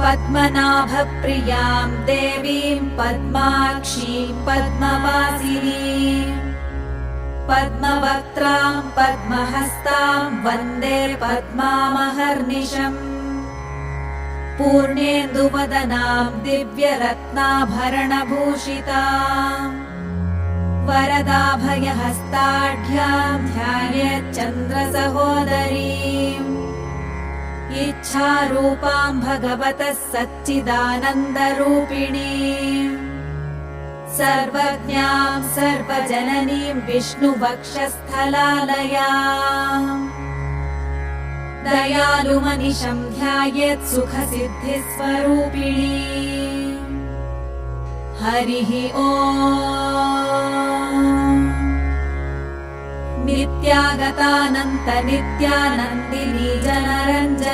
पद्मनाभप्रियां देवीं पद्माक्षीं पद्मवासिनीं पद्मवक्त्रां पद्महस्तां वन्दे पद्मामहर्निशम् पूर्णेन्दुवदनां दिव्यरत्नाभरणभूषितां वरदाभयहस्ताढ्यां ध्यायेच्चन्द्रसहोदरीम् इच्छारूपां भगवतः सच्चिदानन्दरूपिणीम् सर्वज्ञां सर्वजननीं विष्णुवक्षस्थलालयाम् दयालुमनिशं ध्यायेत् सुखसिद्धिस्वरूपिणीम् हरिः ओम् नित्यागतानन्त नित्यानन्दिनी जनरञ्जनी